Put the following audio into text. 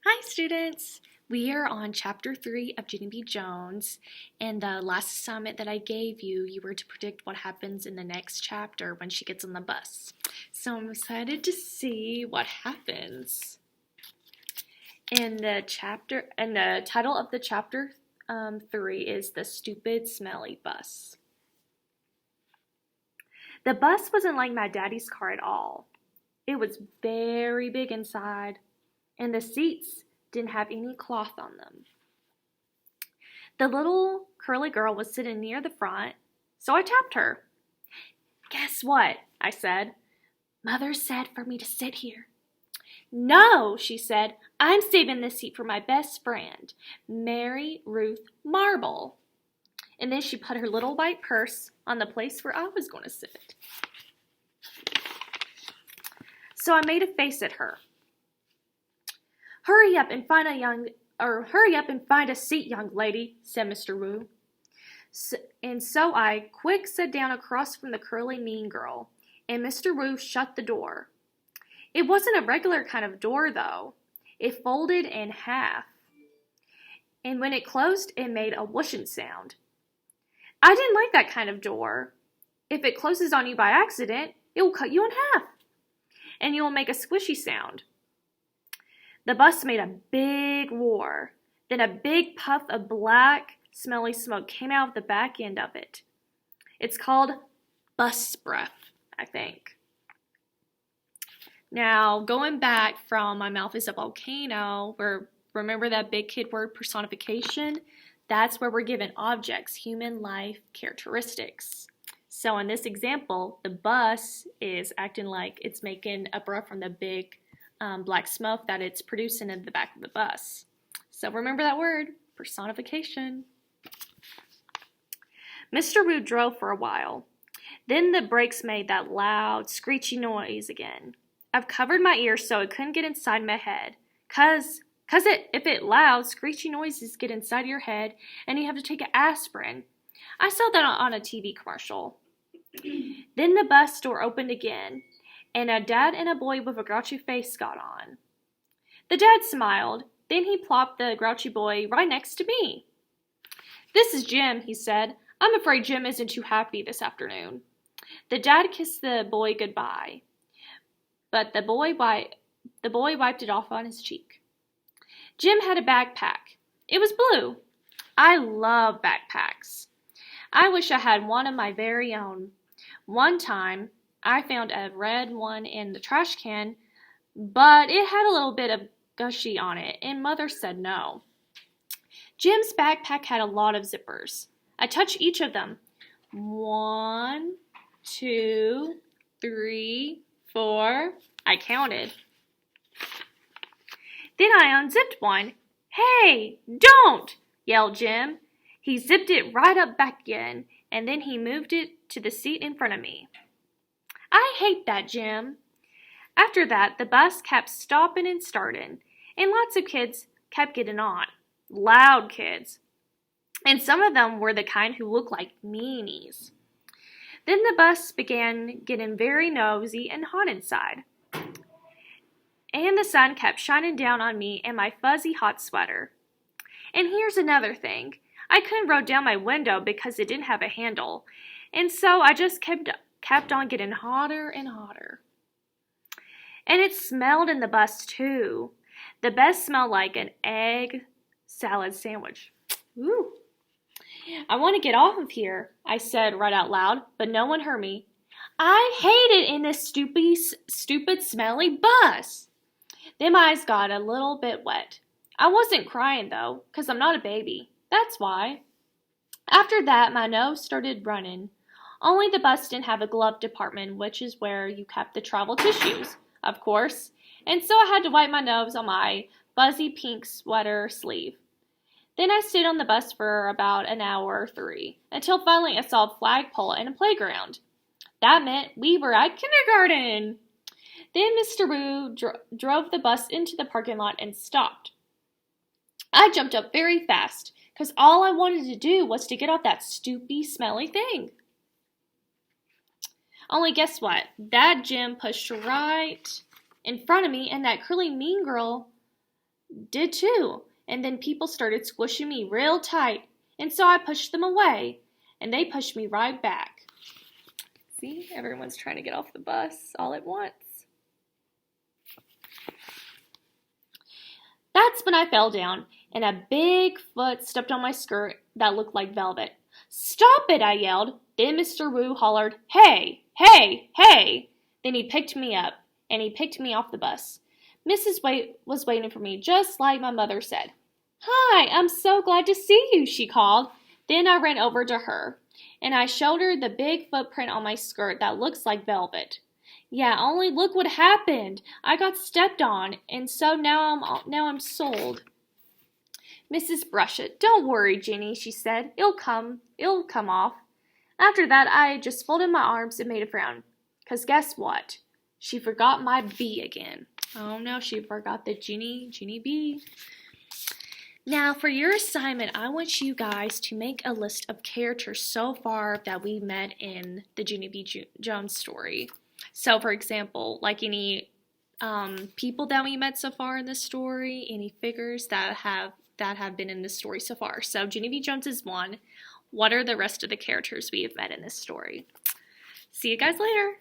Hi students! We are on chapter 3 of Junie B. Jones, and the last assignment that I gave you, you were to predict what happens in the next chapter when she gets on the bus. So I'm excited to see what happens. And the title of the chapter 3 is The Stupid Smelly Bus. The bus wasn't like my daddy's car at all. It was very big inside, and the seats didn't have any cloth on them. The little curly girl was sitting near the front, so I tapped her. "Guess what?" I said. "Mother said for me to sit here." "No," she said. "I'm saving this seat for my best friend, Mary Ruth Marble." And then she put her little white purse on the place where I was going to sit. So I made a face at her. Hurry up and find a seat, young lady," said Mr. Wu. So I quick sat down across from the curly mean girl, and Mr. Wu shut the door. It wasn't a regular kind of door, though. It folded in half, and when it closed, it made a whooshing sound. I didn't like that kind of door. If it closes on you by accident, it will cut you in half, and you will make a squishy sound. The bus made a big roar. Then a big puff of black, smelly smoke came out of the back end of it. It's called bus breath, I think. Now, going back from my mouth is a volcano, remember that big kid word personification? That's where we're given objects, human life characteristics. So in this example, the bus is acting like it's making a breath from the big black smoke that it's producing in the back of the bus. So remember that word, personification. Mr. Wu drove for a while. Then the brakes made that loud, screechy noise again. I've covered my ears so it couldn't get inside my head. If it loud, screechy noises get inside your head and you have to take an aspirin. I saw that on a TV commercial. Then the bus door opened again, and a dad and a boy with a grouchy face got on. The dad smiled. Then he plopped the grouchy boy right next to me. "This is Jim," he said. "I'm afraid Jim isn't too happy this afternoon." The dad kissed the boy goodbye, but the boy wiped it off on his cheek. Jim had a backpack. It was blue. I love backpacks. I wish I had one of my very own. One time, I found a red one in the trash can, but it had a little bit of gushy on it, and Mother said no. Jim's backpack had a lot of zippers. I touched each of them. 1, 2, 3, 4. I counted. Then I unzipped one. "Hey, don't!" yelled Jim. He zipped it right up back again, and then he moved it to the seat in front of me. "I hate that, Jim." After that, the bus kept stopping and starting, and lots of kids kept getting on. Loud kids. And some of them were the kind who looked like meanies. Then the bus began getting very nosy and hot inside. And the sun kept shining down on me and my fuzzy hot sweater. And here's another thing. I couldn't roll down my window because it didn't have a handle, and so I just kept on getting hotter and hotter. And it smelled in the bus too. The bus smelled like an egg salad sandwich. Ooh. "I want to get off of here," I said right out loud, but no one heard me. I hate it in this stupid, smelly bus. Then my eyes got a little bit wet. I wasn't crying though, 'cause I'm not a baby. That's why. After that, my nose started running. Only the bus didn't have a glove department, which is where you kept the travel tissues, of course. And so I had to wipe my nose on my fuzzy pink sweater sleeve. Then I stayed on the bus for about an hour or 3, until finally I saw a flagpole and a playground. That meant we were at kindergarten. Then Mr. Wu drove the bus into the parking lot and stopped. I jumped up very fast, because all I wanted to do was to get off that stupid, smelly thing. Only guess what? That Jim pushed right in front of me, and that curly mean girl did too. And then people started squishing me real tight. And so I pushed them away. And they pushed me right back. See, everyone's trying to get off the bus all at once. That's when I fell down, and a big foot stepped on my skirt that looked like velvet. Stop it, I yelled. Then Mr. Wu hollered, hey, hey, hey. Then he picked me up, and he picked me off the bus. Mrs. Waite was waiting for me, just like my mother said. Hi, I'm so glad to see you, she called. Then I ran over to her, and I showed her the big footprint on my skirt that looks like velvet. Yeah, only look what happened. I got stepped on, and so now I'm sold. Mrs. Brushett, don't worry, Junie, she said. It'll come off. After that, I just folded my arms and made a frown. 'Cause guess what? She forgot my B again. Oh no, she forgot the Junie B. Now, for your assignment, I want you guys to make a list of characters so far that we met in the Junie B. Jones story. So, for example, like any people that we met so far in this story, any figures that have been in this story so far. So, Junie B. Jones is one. What are the rest of the characters we have met in this story? See you guys later.